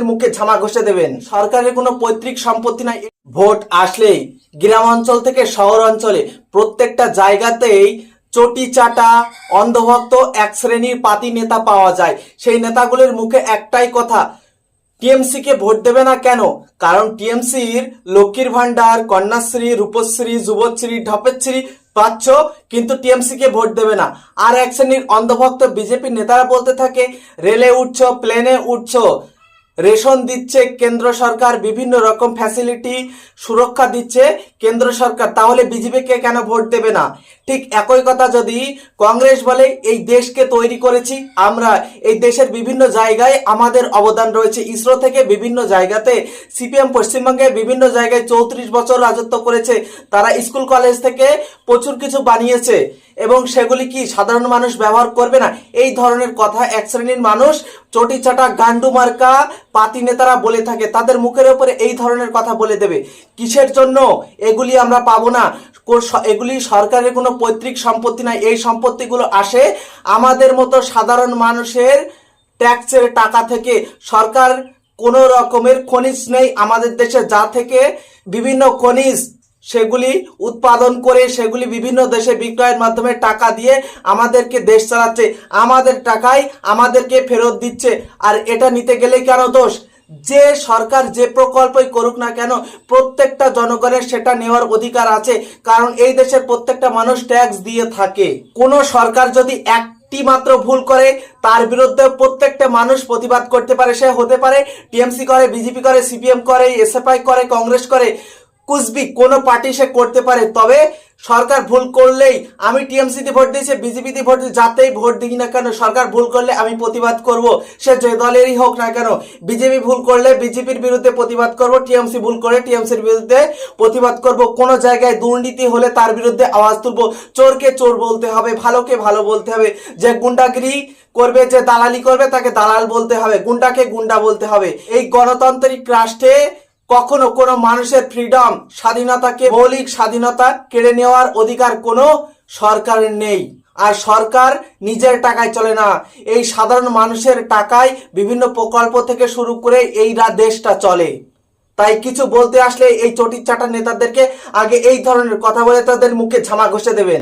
মুখে ঝামা ঘষে দেবেন। সরকারের কোনো পৈতৃক সম্পত্তি নাই। ভোট আসলেই গ্রাম অঞ্চল থেকে শহর অঞ্চলে প্রত্যেকটা জায়গাতেই চটি চাটা অন্ধভক্ত এক শ্রেণীর পাতি নেতা পাওয়া যায়। সেই নেতাগুলির মুখে একটাই কথা, টিএমসি কে ভোট দেবে না কেন? কারণ টিএমসির লক্ষ্মীর ভান্ডার, কন্যাশ্রী, রূপশ্রী, যুবশ্রী, ঢপেশ্রী পাচ্ছ, কিন্তু টিএমসি কে ভোট দেবে না। আর এক শ্রেণীর অন্ধভক্ত বিজেপি নেতারা বলতে থাকে, রেলে উঠছো, প্লেনে উঠছো, রেশন দিচ্ছে কেন্দ্র সরকার, বিভিন্ন রকম ফ্যাসিলিটি সুরক্ষা দিচ্ছে কেন্দ্র সরকার, তাহলে বিজেপিকে কেন ভোট দেবে না? ঠিক একই কথা যদি কংগ্রেস বলে, এই দেশকে তৈরি করেছি আমরা, এই দেশের বিভিন্ন জায়গায় আমাদের অবদান রয়েছে, ইসরো থেকে বিভিন্ন জায়গাতে, সিপিএম পশ্চিমবঙ্গে বিভিন্ন জায়গায় 34 বছর রাজত্ব করেছে, তারা স্কুল কলেজ থেকে প্রচুর কিছু বানিয়েছে, এবং সেগুলি কি সাধারণ মানুষ ব্যবহার করবে না? এই ধরনের কথা এক শ্রেণীর মানুষ, চটি চাটা গান্ডু মার্কা পাতি নেতারা বলে থাকে, তাদের মুখের উপরে এই ধরনের কথা বলে দেবে। কিসের জন্য? এগুলি আমরা পাবো না, এগুলি সরকারের কোনো পৈতৃক সম্পত্তি নাই। এই সম্পত্তিগুলো আসে আমাদের মতো সাধারণ মানুষের ট্যাক্সের টাকা থেকে। সরকার কোনো রকমের খনিজ নেই আমাদের দেশে, যা থেকে বিভিন্ন খনিজ সেগুলি উৎপাদন করে সেগুলি বিভিন্ন দেশে বিক্রয়ের মাধ্যমে টাকা দিয়ে আমাদেরকে দেশ চালাচ্ছে, আমাদের টাকায় আমাদেরকে ফেরত দিচ্ছে। আর এটা নিতে গেলে কেন দোষ? যে সরকার যে প্রকল্পই করুক না কেন, প্রত্যেকটা জনগণের সেটা নেওয়ার অধিকার আছে, কারণ এই দেশের প্রত্যেকটা মানুষ ট্যাক্স দিয়ে থাকে। কোনো সরকার যদি একটি মাত্র ভুল করে, তার বিরুদ্ধে প্রত্যেকটা মানুষ প্রতিবাদ করতে পারে। সে হতে পারে টিএমসি করে, বিজেপি করে, সিপিএম করে, এসএফআই করে, কংগ্রেস করে, কুচবি কোনো পার্টি সে করতে পারে। তবে সরকার ভুল করলেই, আমি টিএমসিতে ভোট দিয়েছি, বিজেপিতে ভোট দিই, যাতেই ভোট দিই না কেন, সরকার ভুল করলে আমি প্রতিবাদ করব, সে যে দলেরই হোক না কেন। বিজেপি ভুল করলে বিজেপির বিরুদ্ধে প্রতিবাদ করব, টিএমসি ভুল করে টিএমসির বিরুদ্ধে প্রতিবাদ করব। কোনো জায়গায় দুর্নীতি হলে তার বিরুদ্ধে আওয়াজ তুলব। চোরকে চোর বলতে হবে, ভালোকে ভালো বলতে হবে, যে গুন্ডাগিরি করবে, যে দালালি করবে, তাকে দালাল বলতে হবে, গুন্ডাকে গুন্ডা বলতে হবে। এই গণতান্ত্রিক রাষ্ট্রে কখনো কোনো মানুষের ফ্রিডম, স্বাধীনতাকে, মৌলিক স্বাধীনতা কেড়ে নেওয়ার অধিকার কোনো সরকারের নেই। আর সরকার নিজের টাকায় চলে না, এই সাধারণ মানুষের টাকায় বিভিন্ন প্রকল্প থেকে শুরু করে এই দেশটা চলে। তাই কিছু বলতে আসলে এই চটি চাটা নেতাদেরকে আগে এই ধরনের কথা বলে তাদের মুখে ঝামা ঘষে দেবেন।